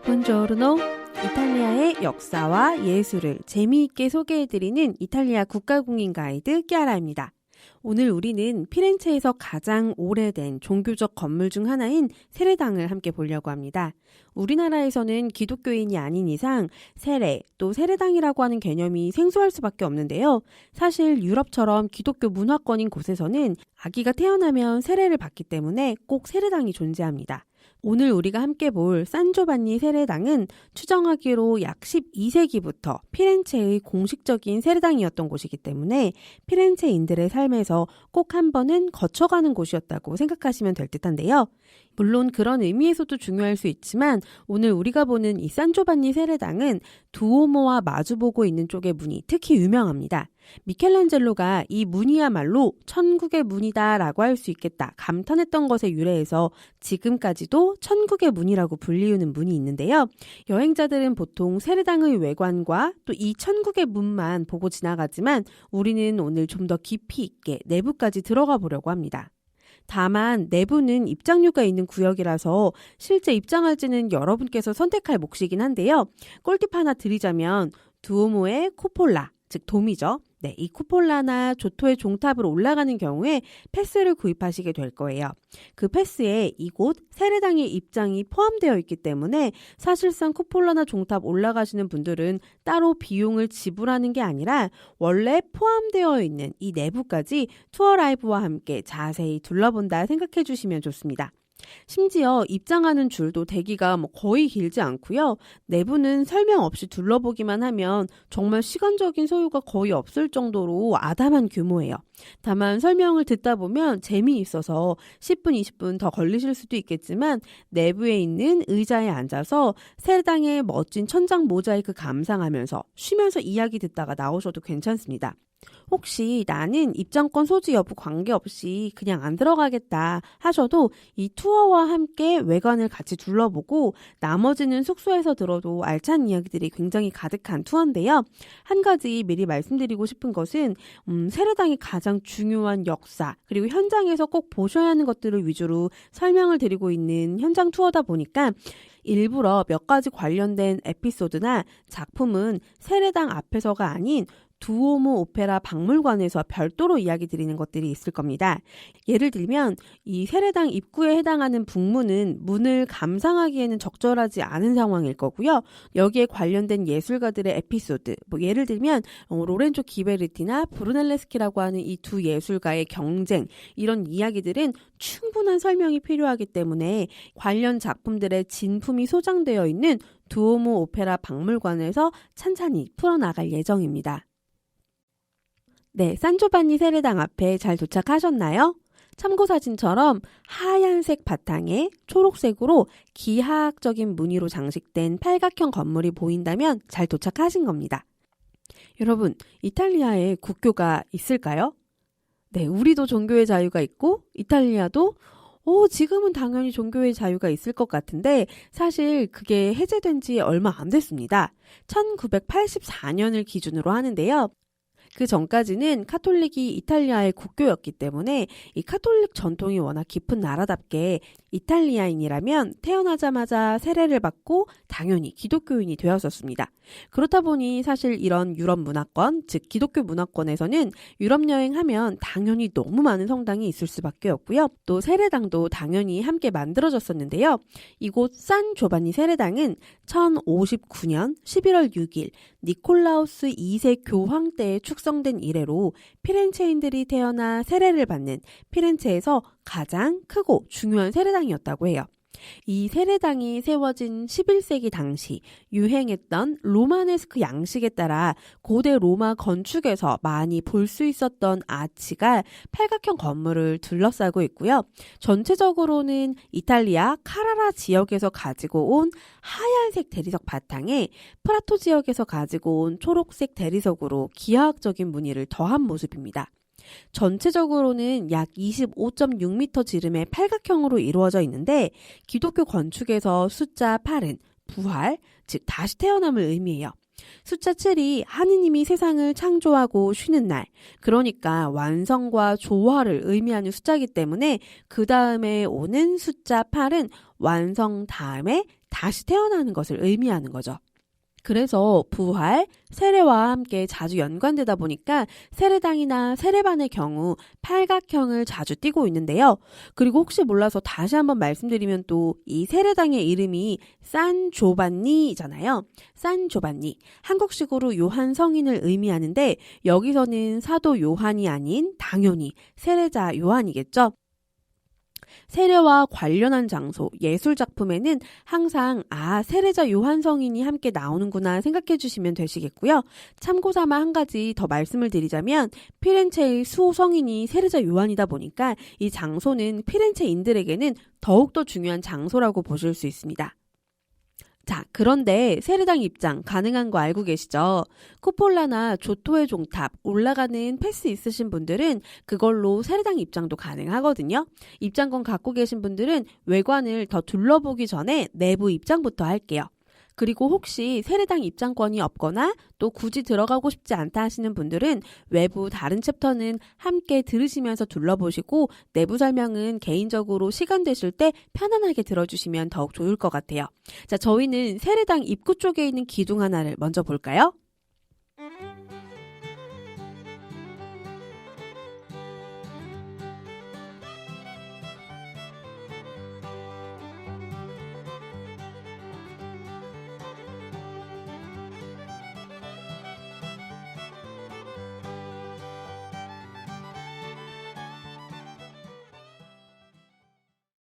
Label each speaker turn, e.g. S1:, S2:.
S1: 본조르노, 이탈리아의 역사와 예술을 재미있게 소개해드리는 이탈리아 국가공인 가이드 끼아라입니다. 오늘 우리는 피렌체에서 가장 오래된 종교적 건물 중 하나인 세례당을 함께 보려고 합니다. 우리나라에서는 기독교인이 아닌 이상 세례, 또 세례당이라고 하는 개념이 생소할 수밖에 없는데요. 사실 유럽처럼 기독교 문화권인 곳에서는 아기가 태어나면 세례를 받기 때문에 꼭 세례당이 존재합니다. 오늘 우리가 함께 볼 산조반니 세례당은 추정하기로 약 12세기부터 피렌체의 공식적인 세례당이었던 곳이기 때문에 피렌체인들의 삶에서 꼭 한 번은 거쳐가는 곳이었다고 생각하시면 될 듯한데요. 물론 그런 의미에서도 중요할 수 있지만 오늘 우리가 보는 이 산조반니 세례당은 두오모와 마주보고 있는 쪽의 문이 특히 유명합니다. 미켈란젤로가 이 문이야말로 천국의 문이다 라고 할 수 있겠다 감탄했던 것에 유래해서 지금까지도 천국의 문이라고 불리우는 문이 있는데요. 여행자들은 보통 세례당의 외관과 또 이 천국의 문만 보고 지나가지만 우리는 오늘 좀 더 깊이 있게 내부까지 들어가 보려고 합니다. 다만 내부는 입장료가 있는 구역이라서 실제 입장할지는 여러분께서 선택할 몫이긴 한데요. 꿀팁 하나 드리자면 두오모의 쿠폴라, 즉 돔이죠. 네, 이 쿠폴라나 조토의 종탑으로 올라가는 경우에 패스를 구입하시게 될 거예요. 그 패스에 이곳 세례당의 입장이 포함되어 있기 때문에 사실상 쿠폴라나 종탑 올라가시는 분들은 따로 비용을 지불하는 게 아니라 원래 포함되어 있는 이 내부까지 투어 라이브와 함께 자세히 둘러본다 생각해 주시면 좋습니다. 심지어 입장하는 줄도 대기가 거의 길지 않고요. 내부는 설명 없이 둘러보기만 하면 정말 시간적인 소요가 거의 없을 정도로 아담한 규모예요. 다만 설명을 듣다 보면 재미있어서 10분, 20분 더 걸리실 수도 있겠지만 내부에 있는 의자에 앉아서 세례당의 멋진 천장 모자이크 감상하면서 쉬면서 이야기 듣다가 나오셔도 괜찮습니다. 혹시 나는 입장권 소지 여부 관계없이 그냥 안 들어가겠다 하셔도 이 투어와 함께 외관을 같이 둘러보고 나머지는 숙소에서 들어도 알찬 이야기들이 굉장히 가득한 투어인데요. 한 가지 미리 말씀드리고 싶은 것은 세례당이 가장 중요한 역사 그리고 현장에서 꼭 보셔야 하는 것들을 위주로 설명을 드리고 있는 현장 투어다 보니까 일부러 몇 가지 관련된 에피소드나 작품은 세례당 앞에서가 아닌 두오모 오페라 박물관에서 별도로 이야기 드리는 것들이 있을 겁니다. 예를 들면 이 세례당 입구에 해당하는 북문은 문을 감상하기에는 적절하지 않은 상황일 거고요. 여기에 관련된 예술가들의 에피소드, 예를 들면 로렌조 기베르티나 브루넬레스키라고 하는 이 두 예술가의 경쟁, 이런 이야기들은 충분한 설명이 필요하기 때문에 관련 작품들의 진품이 소장되어 있는 두오모 오페라 박물관에서 찬찬히 풀어나갈 예정입니다. 네, 산조반니 세례당 앞에 잘 도착하셨나요? 참고사진처럼 하얀색 바탕에 초록색으로 기하학적인 무늬로 장식된 팔각형 건물이 보인다면 잘 도착하신 겁니다. 여러분, 이탈리아에 국교가 있을까요? 네, 우리도 종교의 자유가 있고 이탈리아도 지금은 당연히 종교의 자유가 있을 것 같은데 사실 그게 해제된 지 얼마 안 됐습니다. 1984년을 기준으로 하는데요. 그 전까지는 카톨릭이 이탈리아의 국교였기 때문에 이 카톨릭 전통이 워낙 깊은 나라답게 이탈리아인이라면 태어나자마자 세례를 받고 당연히 기독교인이 되었었습니다. 그렇다 보니 사실 이런 유럽 문화권, 즉 기독교 문화권에서는 유럽 여행하면 당연히 너무 많은 성당이 있을 수밖에 없고요. 또 세례당도 당연히 함께 만들어졌었는데요. 이곳 산 조반니 세례당은 1059년 11월 6일 니콜라우스 2세 교황 때에 축성된 이래로 피렌체인들이 태어나 세례를 받는 피렌체에서 가장 크고 중요한 세례당이었다고 해요. 이 세례당이 세워진 11세기 당시 유행했던 로마네스크 양식에 따라 고대 로마 건축에서 많이 볼 수 있었던 아치가 팔각형 건물을 둘러싸고 있고요. 전체적으로는 이탈리아 카라라 지역에서 가지고 온 하얀색 대리석 바탕에 프라토 지역에서 가지고 온 초록색 대리석으로 기하학적인 무늬를 더한 모습입니다. 전체적으로는 약 25.6m 지름의 팔각형으로 이루어져 있는데 기독교 건축에서 숫자 8은 부활, 즉 다시 태어남을 의미해요. 숫자 7이 하느님이 세상을 창조하고 쉬는 날, 그러니까 완성과 조화를 의미하는 숫자이기 때문에 그 다음에 오는 숫자 8은 완성 다음에 다시 태어나는 것을 의미하는 거죠. 그래서 부활, 세례와 함께 자주 연관되다 보니까 세례당이나 세례반의 경우 팔각형을 자주 띠고 있는데요. 그리고 혹시 몰라서 다시 한번 말씀드리면 또 이 세례당의 이름이 산조반니잖아요. 산조반니. 한국식으로 요한 성인을 의미하는데 여기서는 사도 요한이 아닌 당연히 세례자 요한이겠죠. 세례와 관련한 장소, 예술 작품에는 항상 세례자 요한 성인이 함께 나오는구나 생각해 주시면 되시겠고요. 참고 삼아 한 가지 더 말씀을 드리자면 피렌체의 수호 성인이 세례자 요한이다 보니까 이 장소는 피렌체인들에게는 더욱더 중요한 장소라고 보실 수 있습니다. 자, 그런데 세례당 입장 가능한 거 알고 계시죠? 쿠폴라나 조토의 종탑 올라가는 패스 있으신 분들은 그걸로 세례당 입장도 가능하거든요. 입장권 갖고 계신 분들은 외관을 더 둘러보기 전에 내부 입장부터 할게요. 그리고 혹시 세례당 입장권이 없거나 또 굳이 들어가고 싶지 않다 하시는 분들은 외부 다른 챕터는 함께 들으시면서 둘러보시고 내부 설명은 개인적으로 시간 되실 때 편안하게 들어주시면 더욱 좋을 것 같아요. 자, 저희는 세례당 입구 쪽에 있는 기둥 하나를 먼저 볼까요?